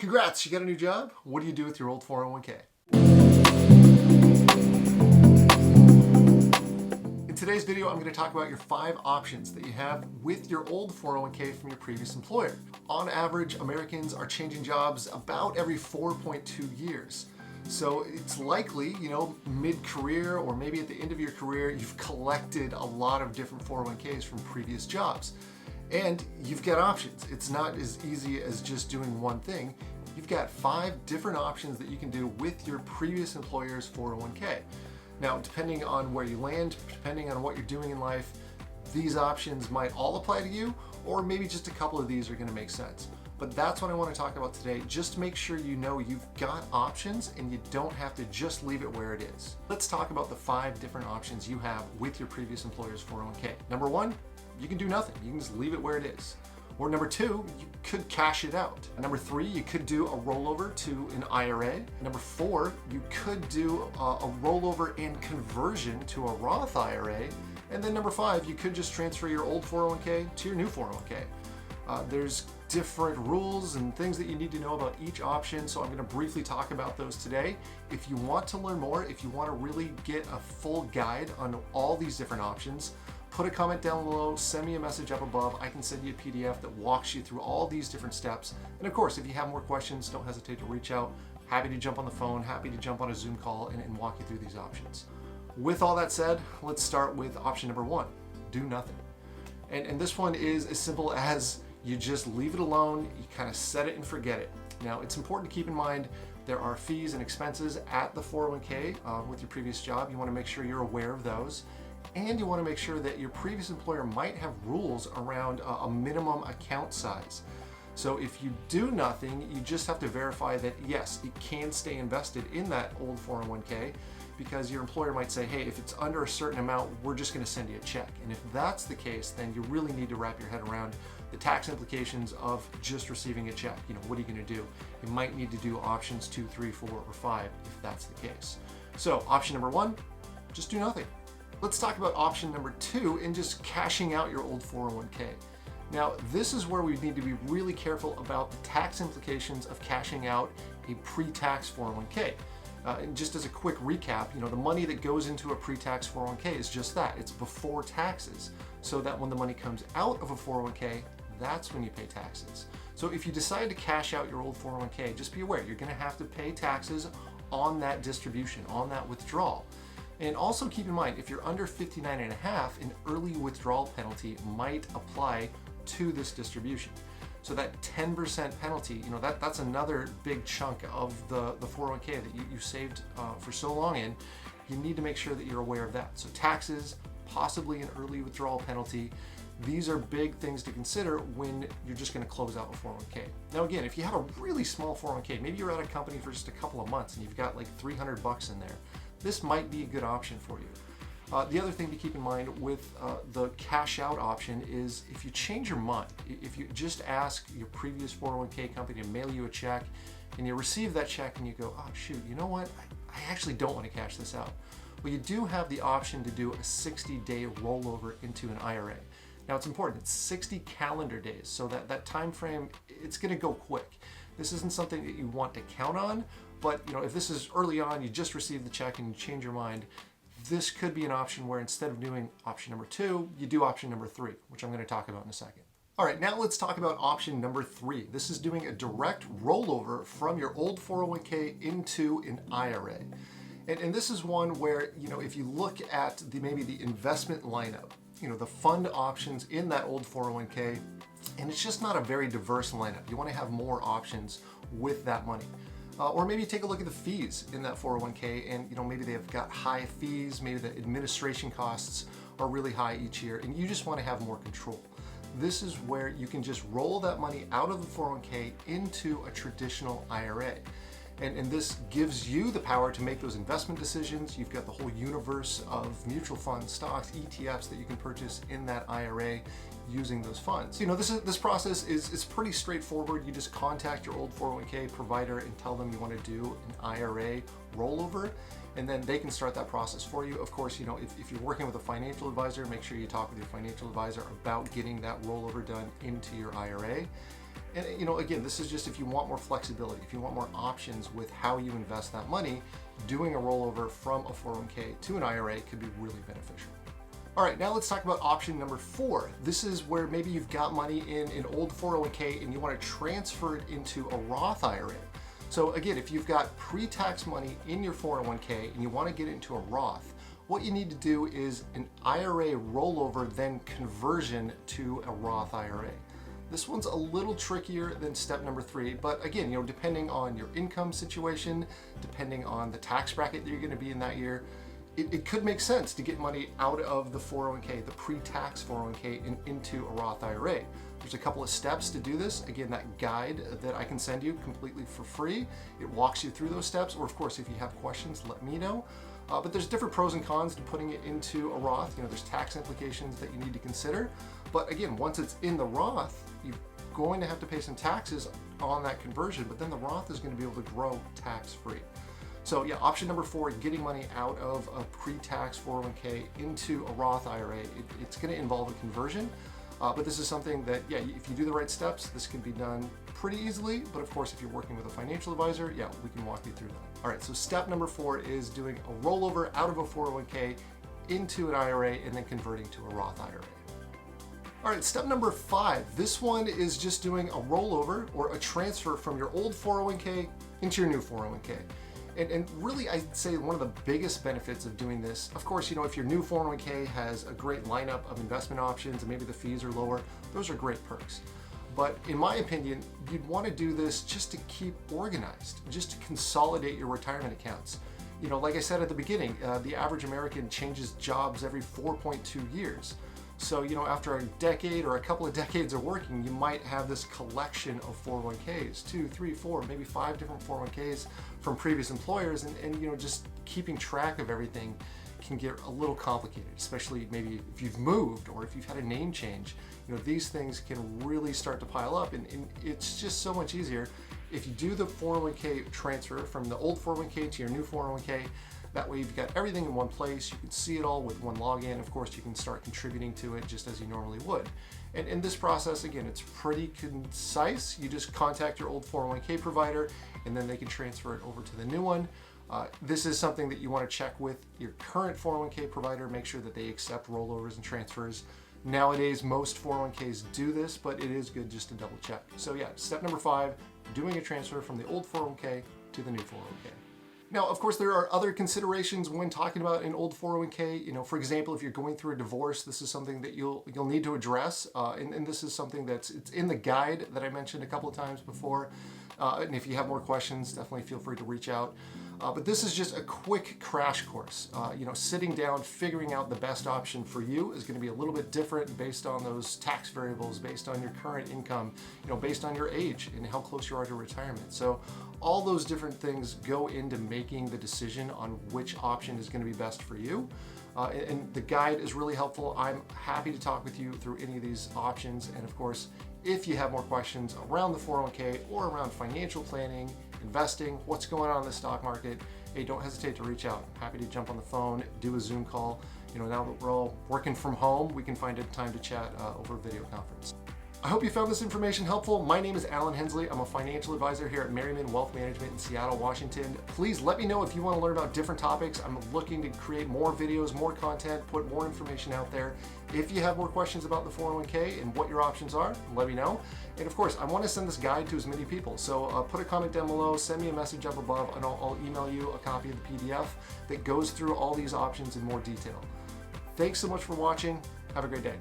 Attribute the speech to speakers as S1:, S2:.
S1: Congrats, you got a new job? What do you do with your old 401k? In today's video, I'm going to talk about your 5 options that you have with your old 401k from your previous employer. On average, Americans are changing jobs about every 4.2 years. So it's likely, mid-career or maybe at the end of your career, you've collected a lot of different 401ks from previous jobs. And you've got options. It's not as easy as just doing one thing. You've got 5 different options that you can do with your previous employer's 401k. Now, depending on where you land, depending on what you're doing in life, these options might all apply to you, or maybe just a couple of these are going to make sense. But that's what I want to talk about today. Just make sure you know you've got options and you don't have to just leave it where it is. Let's talk about the 5 different options you have with your previous employer's 401k. Number 1, you can do nothing. You can just leave it where it is. Or number 2, you could cash it out. Number 3, you could do a rollover to an IRA. Number 4, you could do a rollover and conversion to a Roth IRA. And then number 5, you could just transfer your old 401k to your new 401k. There's different rules and things that you need to know about each option, so I'm going to briefly talk about those today. If you want to learn more, if you want to really get a full guide on all these different options, put a comment down below, send me a message up above. I can send you a PDF that walks you through all these different steps. And of course, if you have more questions, don't hesitate to reach out. Happy to jump on the phone, happy to jump on a Zoom call and walk you through these options. With all that said, let's start with option number 1, do nothing. And this one is as simple as you just leave it alone, you kind of set it and forget it. Now, it's important to keep in mind there are fees and expenses at the 401k with your previous job. You want to make sure you're aware of those. And you want to make sure that your previous employer might have rules around a minimum account size. So if you do nothing, you just have to verify that yes, it can stay invested in that old 401k, because your employer might say, hey, if it's under a certain amount, we're just going to send you a check. And if that's the case, then you really need to wrap your head around the tax implications of just receiving a check. What are you going to do? You might need to do options 2, 3, 4, or 5 if that's the case. So option number 1, just do nothing. Let's talk about option number 2 and just cashing out your old 401k. Now, this is where we need to be really careful about the tax implications of cashing out a pre-tax 401k. And just as a quick recap, the money that goes into a pre-tax 401k is just that. It's before taxes, so that when the money comes out of a 401k, that's when you pay taxes. So if you decide to cash out your old 401k, just be aware you're going to have to pay taxes on that distribution, on that withdrawal. And also keep in mind, if you're under 59.5, an early withdrawal penalty might apply to this distribution. So that 10% penalty, that's another big chunk of the 401k that you saved for so long in. You need to make sure that you're aware of that. So taxes, possibly an early withdrawal penalty, these are big things to consider when you're just going to close out a 401k. Now again, if you have a really small 401k, maybe you're at a company for just a couple of months and you've got like $300 in there, this might be a good option for you. The other thing to keep in mind with the cash out option is if you change your mind, if you just ask your previous 401k company to mail you a check and you receive that check and you go, oh shoot, you know what? I actually don't want to cash this out. Well, you do have the option to do a 60-day rollover into an IRA. Now it's important, it's 60 calendar days, so that time frame, it's going to go quick. This isn't something that you want to count on, but if this is early on, you just received the check and you change your mind, this could be an option where instead of doing option number 2, you do option number 3, which I'm going to talk about in a second. All right, now let's talk about option number 3. This is doing a direct rollover from your old 401k into an IRA. And this is one where, if you look at maybe the investment lineup, the fund options in that old 401k, and it's just not a very diverse lineup. You want to have more options with that money. Or maybe take a look at the fees in that 401k and maybe they've got high fees, maybe the administration costs are really high each year and you just want to have more control. This is where you can just roll that money out of the 401k into a traditional IRA. And this gives you the power to make those investment decisions. You've got the whole universe of mutual funds, stocks, ETFs that you can purchase in that IRA using those funds. This process is pretty straightforward. You just contact your old 401k provider and tell them you want to do an IRA rollover, and then they can start that process for you. Of course, if you're working with a financial advisor, make sure you talk with your financial advisor about getting that rollover done into your IRA. And again, this is just if you want more flexibility, if you want more options with how you invest that money, doing a rollover from a 401k to an IRA could be really beneficial. All right, now let's talk about option number 4. This is where maybe you've got money in an old 401k and you want to transfer it into a Roth IRA. So again, if you've got pre-tax money in your 401k and you want to get it into a Roth, what you need to do is an IRA rollover, then conversion to a Roth IRA. This one's a little trickier than step number 3, but again, depending on your income situation, depending on the tax bracket that you're going to be in that year, it could make sense to get money out of the 401k, the pre-tax 401k, and into a Roth IRA. There's a couple of steps to do this. Again, that guide that I can send you completely for free, it walks you through those steps, or of course, if you have questions, let me know. But there's different pros and cons to putting it into a Roth. There's tax implications that you need to consider. But again, once it's in the Roth, you're going to have to pay some taxes on that conversion, but then the Roth is going to be able to grow tax-free. So yeah, option number 4, getting money out of a pre-tax 401k into a Roth IRA, it's going to involve a conversion. But this is something that, yeah, if you do the right steps, this can be done pretty easily. But of course, if you're working with a financial advisor, yeah, we can walk you through that. All right, so step number 4 is doing a rollover out of a 401k into an IRA and then converting to a Roth IRA. All right, step number 5. This one is just doing a rollover or a transfer from your old 401k into your new 401k. And really, I'd say one of the biggest benefits of doing this, of course, if your new 401k has a great lineup of investment options and maybe the fees are lower, those are great perks. But in my opinion, you'd want to do this just to keep organized, just to consolidate your retirement accounts. Like I said at the beginning, the average American changes jobs every 4.2 years. So, after a decade or a couple of decades of working, you might have this collection of 401ks, 2, 3, 4, maybe 5 different 401ks from previous employers. And just keeping track of everything can get a little complicated, especially maybe if you've moved or if you've had a name change. These things can really start to pile up, and it's just so much easier if you do the 401k transfer from the old 401k to your new 401k. That way you've got everything in one place, you can see it all with one login. Of course, you can start contributing to it just as you normally would. And in this process, again, it's pretty concise. You just contact your old 401k provider and then they can transfer it over to the new one. This is something that you want to check with your current 401k provider, make sure that they accept rollovers and transfers. Nowadays, most 401ks do this, but it is good just to double check. So yeah, step number 5, doing a transfer from the old 401k to the new 401k. Now, of course, there are other considerations when talking about an old 401k. For example, if you're going through a divorce, this is something that you'll need to address. And this is something it's in the guide that I mentioned a couple of times before. And if you have more questions, definitely feel free to reach out. But this is just a quick crash course. Sitting down, figuring out the best option for you is going to be a little bit different based on those tax variables, based on your current income, based on your age and how close you are to retirement. So all those different things go into making the decision on which option is going to be best for you. And the guide is really helpful. I'm happy to talk with you through any of these options. And of course, if you have more questions around the 401k or around financial planning, investing, what's going on in the stock market, hey, don't hesitate to reach out. I'm happy to jump on the phone, do a Zoom call. Now that we're all working from home, we can find a time to chat over a video conference. I hope you found this information helpful. My name is Alan Hensley. I'm a financial advisor here at Merriman Wealth Management in Seattle, Washington. Please let me know if you want to learn about different topics. I'm looking to create more videos, more content, put more information out there. If you have more questions about the 401k and what your options are, let me know. And of course, I want to send this guide to as many people. So put a comment down below, send me a message up above, and I'll email you a copy of the PDF that goes through all these options in more detail. Thanks so much for watching. Have a great day.